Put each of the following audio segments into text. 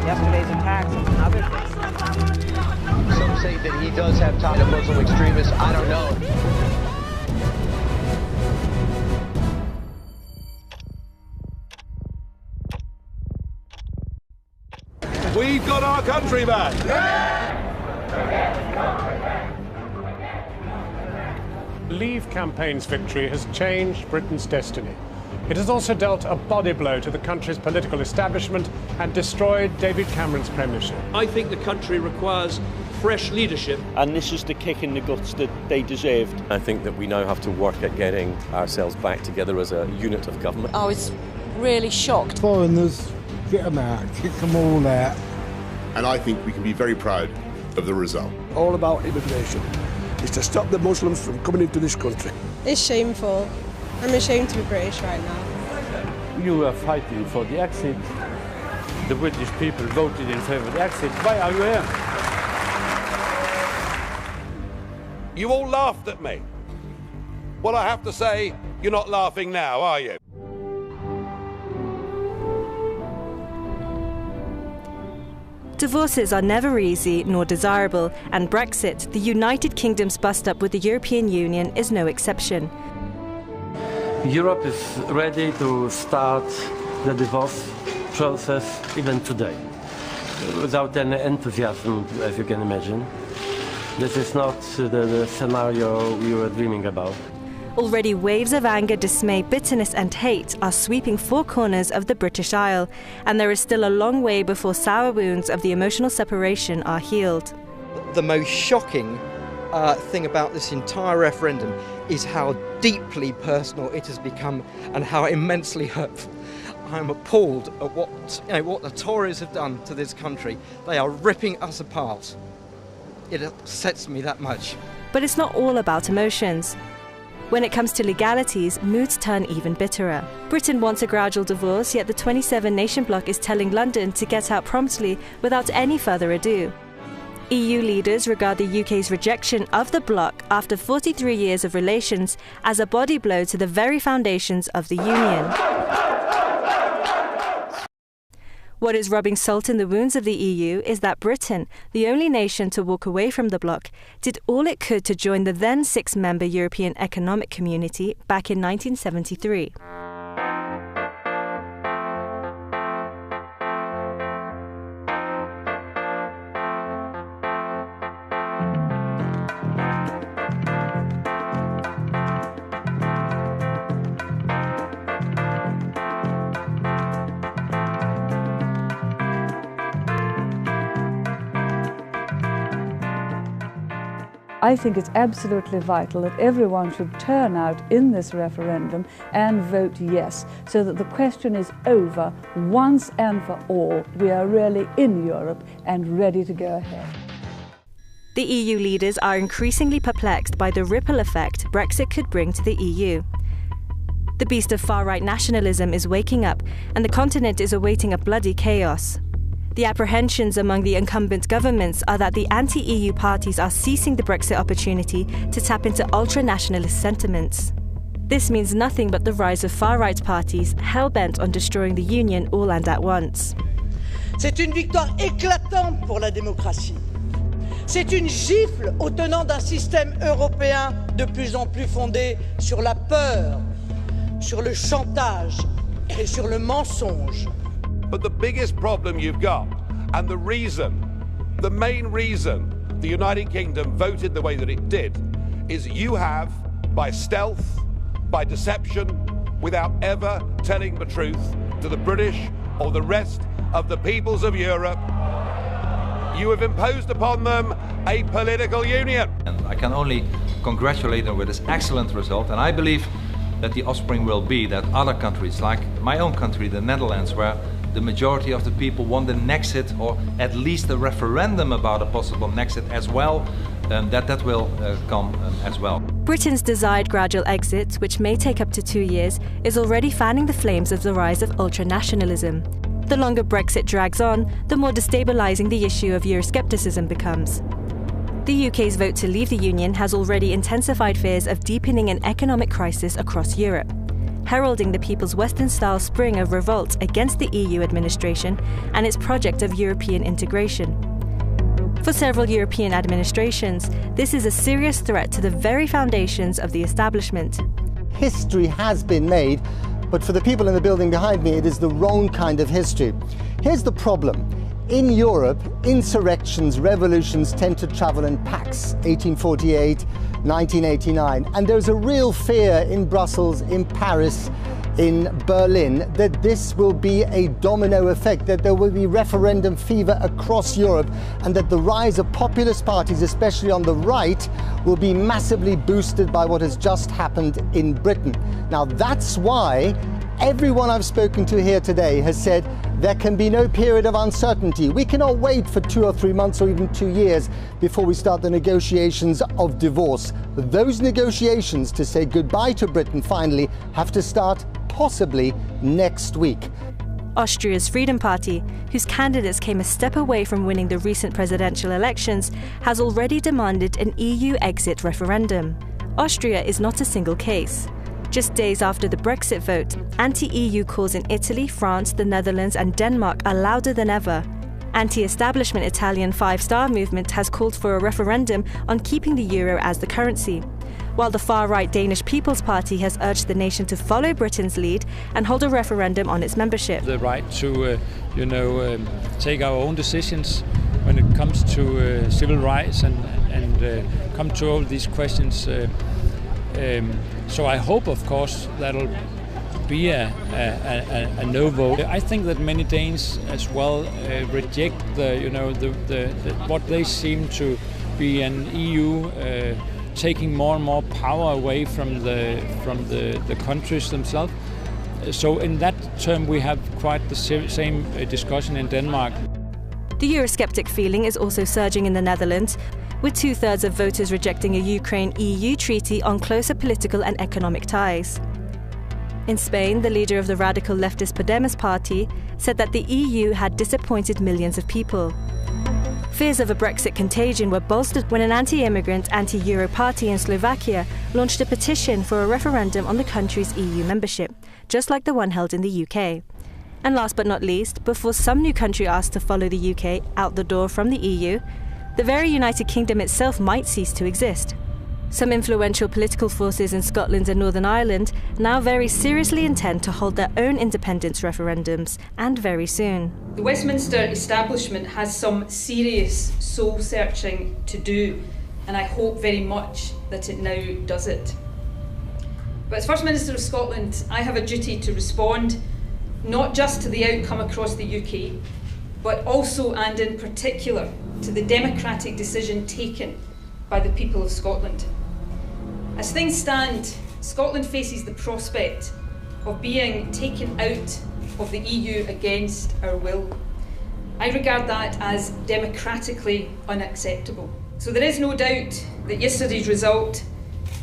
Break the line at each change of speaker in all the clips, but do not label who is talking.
yesterday's attacks and other things.
Some say that he does have ties to Muslim extremists. I don't know.
We've got our country back!
The Leave campaign's victory has changed Britain's destiny. It has also dealt a body blow to the country's political establishment and destroyed David Cameron's premiership.
I think the country requires fresh leadership.
And this is the kick in the guts that they deserved.
I think that we now have to work at getting ourselves back together as a unit of government.
I was really shocked.
Foreigners, get them out, kick them all out.
And I think we can be very proud of the result.
All about immigration. It's to stop the Muslims from coming into this country.
It's shameful. I'm ashamed to be British right now.
You were fighting for the exit. The British people voted in favour of the exit. Why are you here?
You all laughed at me. Well, I have to say, you're not laughing now, are you?
Divorces are never easy nor desirable, and Brexit, the United Kingdom's bust-up with the European Union, is no exception.
Europe is ready to start the divorce process even today, without any enthusiasm, as you can imagine. This is not the scenario we were dreaming about.
Already waves of anger, dismay, bitterness and hate are sweeping four corners of the British Isle, and there is still a long way before sour wounds of the emotional separation are healed.
The most shocking thing about this entire referendum is how deeply personal it has become and how immensely hurtful. I'm appalled at what the Tories have done to this country. They are ripping us apart. It upsets me that much.
But it's not all about emotions. When it comes to legalities, moods turn even bitterer. Britain wants a gradual divorce, yet the 27-nation bloc is telling London to get out promptly without any further ado. EU leaders regard the UK's rejection of the bloc after 43 years of relations as a body blow to the very foundations of the Union. What is rubbing salt in the wounds of the EU is that Britain, the only nation to walk away from the bloc, did all it could to join the then six-member European Economic Community back in 1973.
I think it's absolutely vital that everyone should turn out in this referendum and vote yes, so that the question is over once and for all. We are really in Europe and ready to go ahead.
The EU leaders are increasingly perplexed by the ripple effect Brexit could bring to the EU. The beast of far-right nationalism is waking up, and the continent is awaiting a bloody chaos. The apprehensions among the incumbent governments are that the anti-EU parties are seizing the Brexit opportunity to tap into ultra-nationalist sentiments. This means nothing but the rise of far-right parties hell-bent on destroying the Union all and at once.
C'est une victoire éclatante pour la démocratie. C'est une gifle aux tenants d'un système européen de plus en plus fondé sur la peur, sur le chantage et sur le mensonge.
But the biggest problem you've got, and the main reason the United Kingdom voted the way that it did, is you have, by stealth, by deception, without ever telling the truth to the British or the rest of the peoples of Europe, you have imposed upon them a political union.
And I can only congratulate them with this excellent result, and I believe that the offspring will be that other countries, like my own country, the Netherlands, where the majority of the people want an exit, or at least a referendum about a possible exit as well, that will come as well.
Britain's desired gradual exit, which may take up to 2 years, is already fanning the flames of the rise of ultra-nationalism. The longer Brexit drags on, the more destabilising the issue of Euroscepticism becomes. The UK's vote to leave the Union has already intensified fears of deepening an economic crisis across Europe. heralding the people's Western-style spring of revolt against the EU administration and its project of European integration. For several European administrations, this is a serious threat to the very foundations of the establishment.
History has been made, but for the people in the building behind me, it is the wrong kind of history. Here's the problem. In Europe, insurrections, revolutions tend to travel in packs, 1848, 1989, and there's a real fear in Brussels, in Paris, in Berlin, that this will be a domino effect, that there will be referendum fever across Europe, and that the rise of populist parties, especially on the right, will be massively boosted by what has just happened in Britain. Now, that's why everyone I've spoken to here today has said there can be no period of uncertainty. We cannot wait for 2 or 3 months or even 2 years before we start the negotiations of divorce. Those negotiations to say goodbye to Britain finally have to start possibly next week.
Austria's Freedom Party, whose candidates came a step away from winning the recent presidential elections, has already demanded an EU exit referendum. Austria is not a single case. Just days after the Brexit vote, anti-EU calls in Italy, France, the Netherlands and Denmark are louder than ever. Anti-establishment Italian Five Star Movement has called for a referendum on keeping the euro as the currency, while the far-right Danish People's Party has urged the nation to follow Britain's lead and hold a referendum on its membership.
The right to, take our own decisions when it comes to civil rights and come to all these questions. So I hope, of course, that'll be a no vote. I think that many Danes as well reject what they seem to be an EU taking more and more power away from the countries themselves. So in that term, we have quite the same discussion in Denmark.
The Eurosceptic feeling is also surging in the Netherlands, with 2/3 of voters rejecting a Ukraine-EU treaty on closer political and economic ties. In Spain, the leader of the radical leftist Podemos party said that the EU had disappointed millions of people. Fears of a Brexit contagion were bolstered when an anti-immigrant, anti-Euro party in Slovakia launched a petition for a referendum on the country's EU membership, just like the one held in the UK. And last but not least, before some new country asked to follow the UK out the door from the EU, the very United Kingdom itself might cease to exist. Some influential political forces in Scotland and Northern Ireland now very seriously intend to hold their own independence referendums, and very soon.
The Westminster establishment has some serious soul-searching to do, and I hope very much that it now does it. But as First Minister of Scotland, I have a duty to respond not just to the outcome across the UK, but also and in particular to the democratic decision taken by the people of Scotland. As things stand, Scotland faces the prospect of being taken out of the EU against our will. I regard that as democratically unacceptable. So there is no doubt that yesterday's result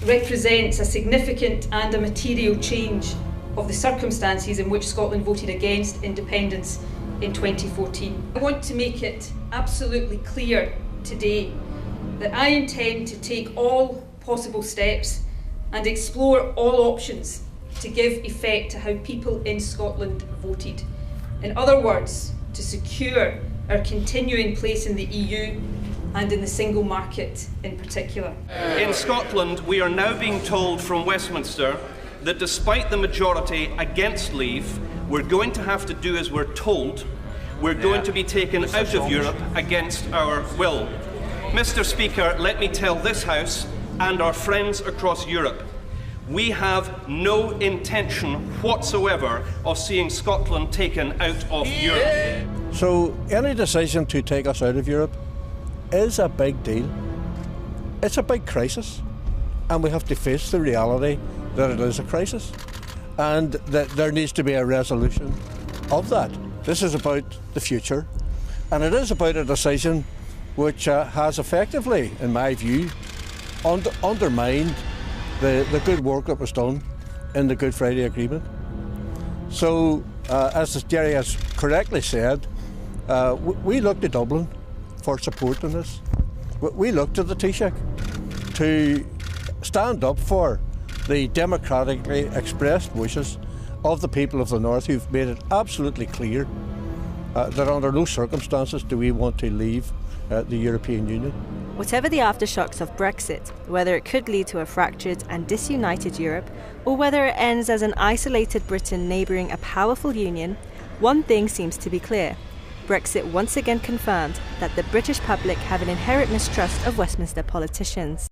represents a significant and a material change of the circumstances in which Scotland voted against independence in 2014. I want to make it absolutely clear today that I intend to take all possible steps and explore all options to give effect to how people in Scotland voted. In other words, to secure our continuing place in the EU and in the single market in particular.
In Scotland, we are now being told from Westminster that despite the majority against leave, we're going to have to do as we're told. We're going to be taken out of Europe against our will. Mr. Speaker, let me tell this House and our friends across Europe, we have no intention whatsoever of seeing Scotland taken out of Europe.
So any decision to take us out of Europe is a big deal. It's a big crisis, and we have to face the reality that it is a crisis and that there needs to be a resolution of that. This is about the future, and it is about a decision which has effectively, in my view, undermined the good work that was done in the Good Friday Agreement. So, as Jerry has correctly said, we looked to Dublin for support in this. We looked to the Taoiseach to stand up for the democratically expressed wishes of the people of the North, who've made it absolutely clear that under no circumstances do we want to leave the European Union.
Whatever the aftershocks of Brexit, whether it could lead to a fractured and disunited Europe, or whether it ends as an isolated Britain neighbouring a powerful union, one thing seems to be clear. Brexit once again confirmed that the British public have an inherent mistrust of Westminster politicians.